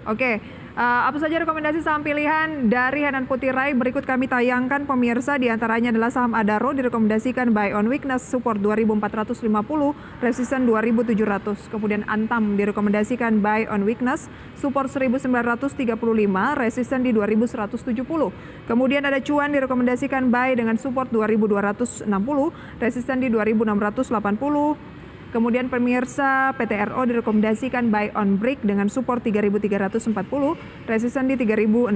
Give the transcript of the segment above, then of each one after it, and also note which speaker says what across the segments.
Speaker 1: Oke, apa saja rekomendasi saham pilihan dari Henan Putirai berikut kami tayangkan pemirsa, diantaranya adalah saham Adaro direkomendasikan buy on weakness, support 2450, resisten 2700. Kemudian Antam direkomendasikan buy on weakness, support 1935, resisten di 2170. Kemudian ada Cuan direkomendasikan buy dengan support 2260, resisten di 2680. Kemudian pemirsa, PTRO direkomendasikan buy on break dengan support 3.340, resisten di 3.670.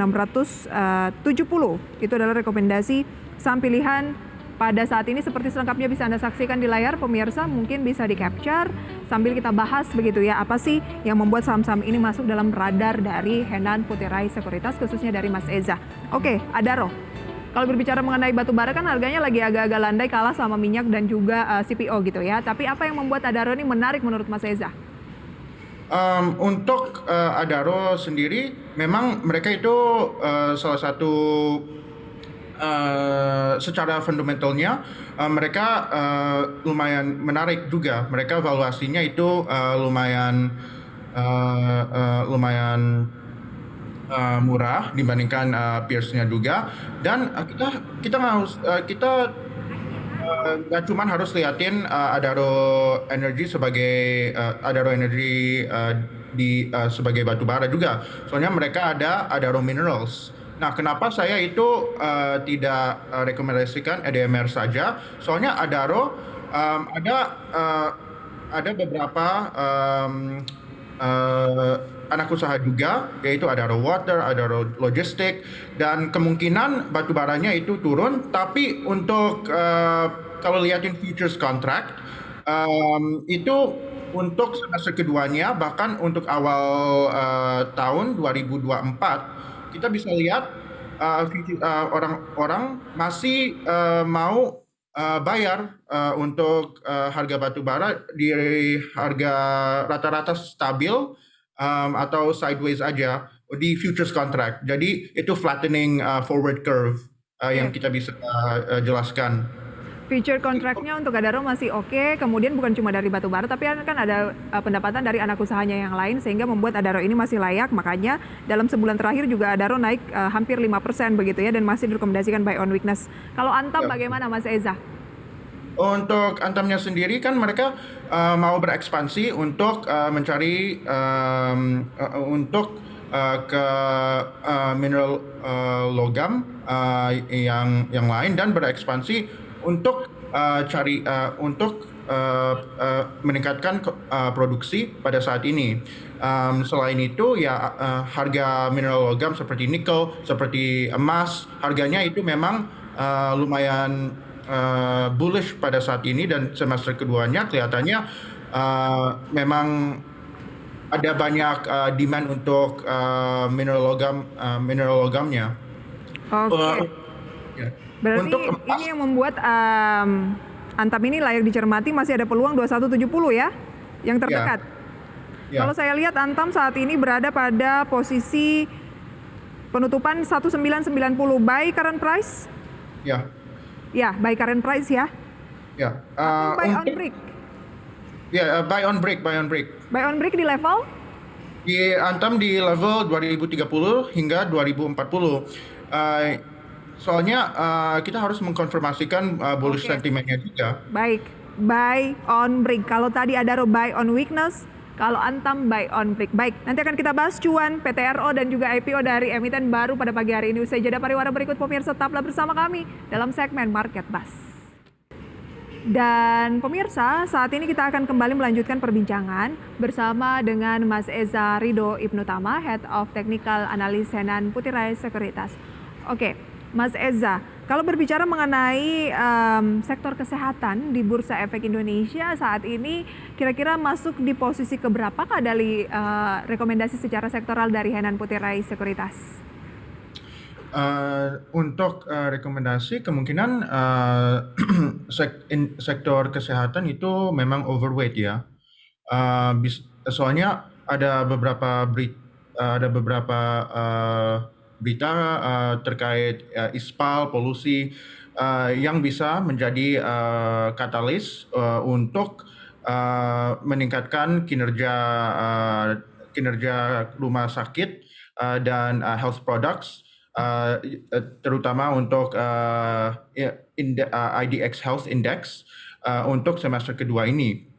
Speaker 1: Itu adalah rekomendasi saham pilihan pada saat ini. Seperti selengkapnya bisa Anda saksikan di layar pemirsa, mungkin bisa di capture sambil kita bahas begitu ya, apa sih yang membuat saham-saham ini masuk dalam radar dari Henan Putirai Sekuritas, khususnya dari Mas Eza. Oke, Adaro. Kalau berbicara mengenai batu bara kan harganya lagi agak-agak landai, kalah sama minyak dan juga CPO gitu ya. Tapi apa yang membuat Adaro ini menarik menurut Mas Eza?
Speaker 2: Untuk Adaro sendiri, memang mereka itu salah satu secara fundamentalnya mereka lumayan menarik juga. Mereka valuasinya itu lumayan murah dibandingkan peers-nya juga. Dan kita nggak cuma harus liatin Adaro Energy sebagai batu bara juga. Soalnya mereka ada Adaro Minerals. Nah, kenapa saya itu tidak rekomendasikan EDMR saja? Soalnya Adaro ada beberapa anak usaha juga, yaitu Adaro Water, Adaro Logistik, dan kemungkinan batu baranya itu turun. Tapi untuk kalau lihatin futures contract, itu untuk semester keduanya, bahkan untuk awal tahun 2024, kita bisa lihat orang-orang masih mau bayar untuk harga batu bara di harga rata-rata stabil atau sideways aja di futures contract. Jadi itu flattening forward curve yang kita bisa jelaskan.
Speaker 1: Future kontraknya untuk Adaro masih oke, kemudian bukan cuma dari batu bara, tapi kan ada pendapatan dari anak usahanya yang lain, sehingga membuat Adaro ini masih layak. Makanya dalam sebulan terakhir juga Adaro naik hampir 5% begitu ya, dan masih direkomendasikan buy on weakness. Kalau Antam
Speaker 2: Ya.
Speaker 1: bagaimana Mas Eza?
Speaker 2: Untuk Antamnya sendiri kan mereka mau berekspansi untuk mencari untuk ke mineral logam yang lain, dan berekspansi untuk meningkatkan produksi pada saat ini. Selain itu ya harga mineral logam seperti nikel, seperti emas, harganya itu memang lumayan bullish pada saat ini, dan semester keduanya kelihatannya memang ada banyak demand untuk mineral logamnya.
Speaker 1: Oke,
Speaker 2: Ya.
Speaker 1: berarti
Speaker 2: Untuk
Speaker 1: ini
Speaker 2: emas,
Speaker 1: yang membuat Antam ini layak dicermati, masih ada peluang 2170 ya, yang
Speaker 2: ya,
Speaker 1: terdekat. Kalau
Speaker 2: ya,
Speaker 1: saya lihat Antam saat ini berada pada posisi penutupan 1990, buy current price.
Speaker 2: ya,
Speaker 1: Ya, buy current price ya.
Speaker 2: ya.
Speaker 1: Atau buy on
Speaker 2: Untuk
Speaker 1: break.
Speaker 2: ya, buy on break, buy on break.
Speaker 1: Buy on break di level.
Speaker 2: Di Antam di level 2030 hingga 2040. Uh, Soalnya kita harus mengkonfirmasikan bullish
Speaker 1: Oke,
Speaker 2: sentimennya juga.
Speaker 1: baik. Buy on break. Kalau tadi ada buy on weakness, kalau Antam buy on break. Baik, nanti akan kita bahas Cuan, PTRO, dan juga IPO dari emiten baru pada pagi hari ini. Usai jeda pariwara berikut, pemirsa tetaplah bersama kami dalam segmen Market Buzz. Dan pemirsa, saat ini kita akan kembali melanjutkan perbincangan bersama dengan Mas Eza Ridho Ibnutama, Head of Technical Analyst Henan Putirai Sekuritas. Oke, Mas Eza, kalau berbicara mengenai sektor kesehatan di Bursa Efek Indonesia saat ini, kira-kira masuk di posisi keberapakah dari rekomendasi secara sektoral dari Henan Putirai Sekuritas?
Speaker 2: Untuk rekomendasi, kemungkinan sektor kesehatan itu memang overweight ya. Soalnya berita terkait ISPAL, polusi, yang bisa menjadi katalis untuk meningkatkan kinerja kinerja rumah sakit dan health products, terutama untuk IDX Health Index untuk semester kedua ini.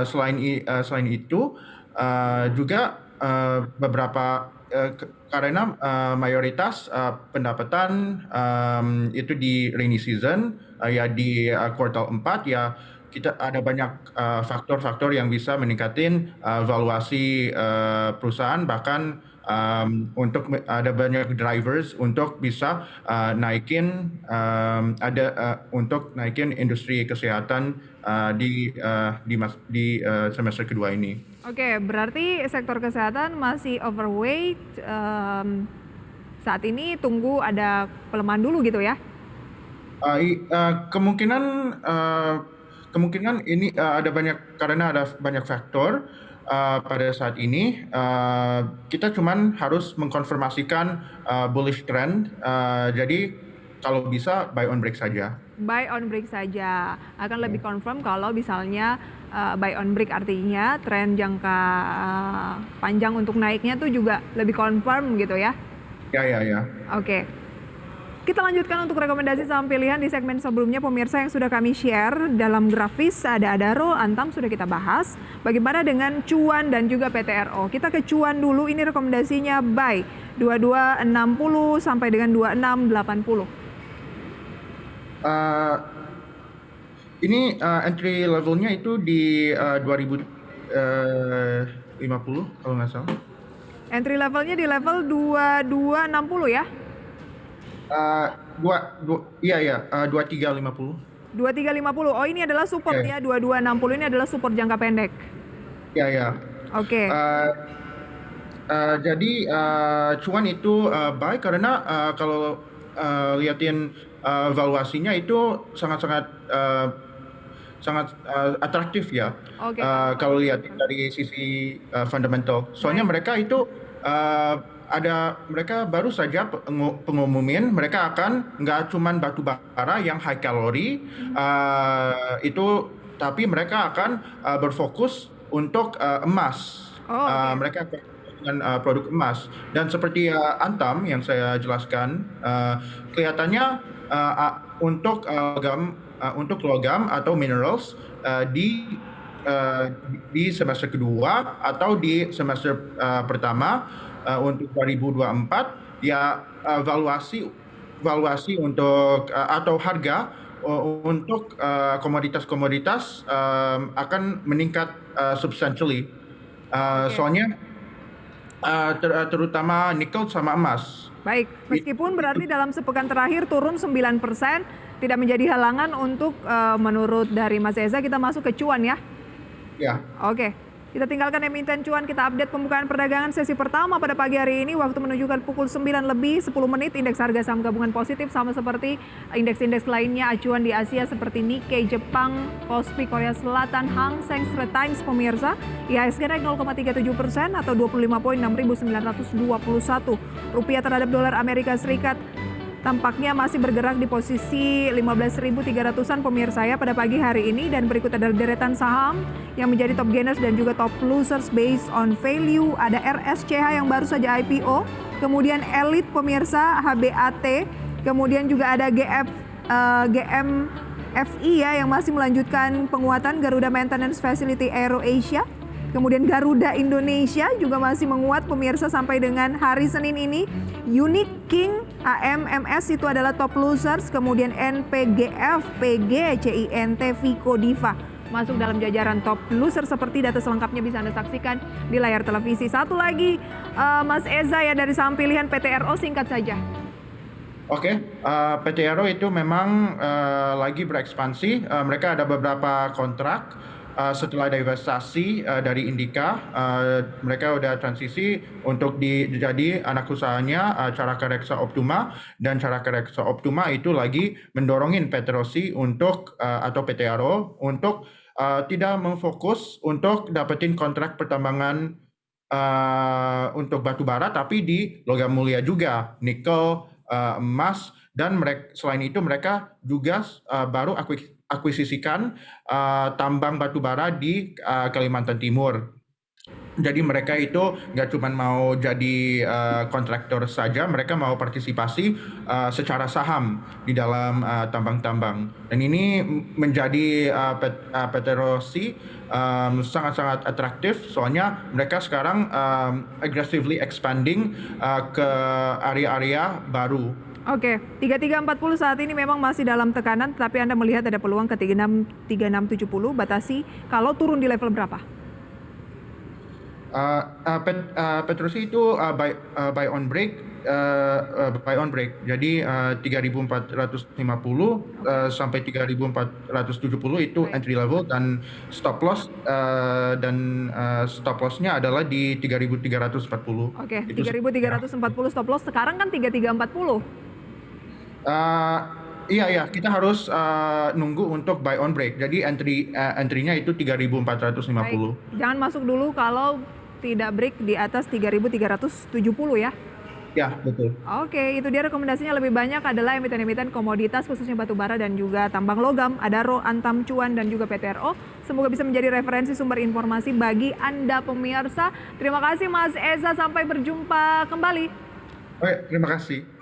Speaker 2: Selain itu juga beberapa karena mayoritas pendapatan itu di rainy season, ya di kuartal 4, ya kita ada banyak faktor-faktor yang bisa meningkatin valuasi perusahaan, bahkan untuk ada banyak drivers untuk bisa untuk naikin industri kesehatan di semester kedua ini.
Speaker 1: Oke, berarti sektor kesehatan masih overweight. Saat ini tunggu ada pelemahan dulu gitu ya?
Speaker 2: Kemungkinan ini karena ada banyak faktor pada saat ini. Kita cuman harus mengkonfirmasikan bullish trend. Jadi kalau bisa buy on break saja.
Speaker 1: Buy on break saja. Akan lebih confirm kalau misalnya buy on break, artinya tren jangka panjang untuk naiknya tuh juga lebih confirm gitu ya?
Speaker 2: Ya.
Speaker 1: Oke. Kita lanjutkan untuk rekomendasi saham pilihan di segmen sebelumnya, pemirsa, yang sudah kami share dalam grafis. Ada Adaro, Antam sudah kita bahas. Bagaimana dengan Cuan dan juga PTRO? Kita ke Cuan dulu, ini rekomendasinya buy 2260 sampai dengan 2680.
Speaker 2: Ini entry levelnya itu di 2050 kalau nggak salah.
Speaker 1: Entry levelnya di level 2260 ya?
Speaker 2: 2350.
Speaker 1: 2350. Oh, ini adalah support ya. 2260 ini adalah support jangka pendek.
Speaker 2: Ya.
Speaker 1: Oke.
Speaker 2: Jadi Cuan itu buy karena kalau liatin valuasinya itu sangat atraktif ya.
Speaker 1: Oke.
Speaker 2: Kalau lihat dari sisi fundamental. Soalnya mereka itu mereka baru saja pengumumin mereka akan nggak cuman batu bara yang high kalori itu, tapi mereka akan berfokus untuk emas. Mereka dengan produk emas, dan seperti Antam yang saya jelaskan, kelihatannya untuk logam atau minerals di semester kedua atau di semester pertama untuk 2024, ya valuasi untuk atau harga untuk komoditas-komoditas akan meningkat substantially. Soalnya terutama nikel sama emas.
Speaker 1: Baik, meskipun berarti dalam sepekan terakhir turun 9%, tidak menjadi halangan untuk menurut dari Mas Eza kita masuk ke Cuan ya?
Speaker 2: Ya.
Speaker 1: Oke, kita tinggalkan emiten Cuan, kita update pembukaan perdagangan sesi pertama pada pagi hari ini. Waktu menunjukkan pukul 9 lebih 10 menit, indeks harga saham gabungan positif sama seperti indeks-indeks lainnya acuan di Asia seperti Nikkei Jepang, Kospi Korea Selatan, Hang Seng Straits Times, pemirsa. IHSG naik 0,37% atau 25 poin 6.921. Rupiah terhadap dolar Amerika Serikat tampaknya masih bergerak di posisi 15.300-an, pemirsa ya, pada pagi hari ini. Dan berikut adalah deretan saham yang menjadi top gainers dan juga top losers based on value. Ada RSCH yang baru saja IPO, kemudian Elite, pemirsa, HBAT, kemudian juga ada GMFI ya yang masih melanjutkan penguatan, Garuda Maintenance Facility Aero Asia. Kemudian Garuda Indonesia juga masih menguat, pemirsa, sampai dengan hari Senin ini. Unique King, AMMS itu adalah top losers. Kemudian NPGF, PG, CINT, Vico, Diva masuk dalam jajaran top loser. Seperti data selengkapnya bisa Anda saksikan di layar televisi. Satu lagi Mas Eza ya dari saham pilihan PTRO, singkat saja.
Speaker 2: Oke, PTRO itu memang lagi berekspansi. Mereka ada beberapa kontrak. Setelah divestasi dari Indika, mereka udah transisi untuk jadi anak usahanya Caraka Reksa Optuma, dan Caraka Reksa Optuma itu lagi mendorongin Petrosi untuk atau PTRO untuk tidak memfokus untuk dapetin kontrak pertambangan untuk batu bara, tapi di logam mulia juga, nikel, emas, dan selain itu mereka juga baru akuisisikan tambang batu bara di Kalimantan Timur. Jadi mereka itu nggak cuma mau jadi kontraktor saja, mereka mau partisipasi secara saham di dalam tambang-tambang. Dan ini menjadi Petrosi sangat-sangat atraktif, soalnya mereka sekarang aggressively expanding ke area-area baru.
Speaker 1: Oke, 3340 saat ini memang masih dalam tekanan, tapi Anda melihat ada peluang ke 3670, batasi kalau turun di level berapa?
Speaker 2: Petrosi itu buy on break, jadi 3.450 sampai 3.470 itu
Speaker 1: Baik.
Speaker 2: entry level, dan stop loss stop lossnya adalah di 3.340.
Speaker 1: Oke,
Speaker 2: Itu ya.
Speaker 1: 3340 stop loss, sekarang kan 3340.
Speaker 2: Iya, kita harus nunggu untuk buy on break. Jadi entry-nya itu 3.450.
Speaker 1: Baik, jangan masuk dulu kalau tidak break di atas 3.370 ya.
Speaker 2: Ya, betul.
Speaker 1: Oke, itu dia rekomendasinya. Lebih banyak adalah emiten-emiten komoditas khususnya batu bara dan juga tambang logam, Adaro, Antam, Cuan, dan juga PTRO. Semoga bisa menjadi referensi sumber informasi bagi Anda pemirsa. Terima kasih Mas Eza, sampai berjumpa kembali.
Speaker 2: Oke, terima kasih.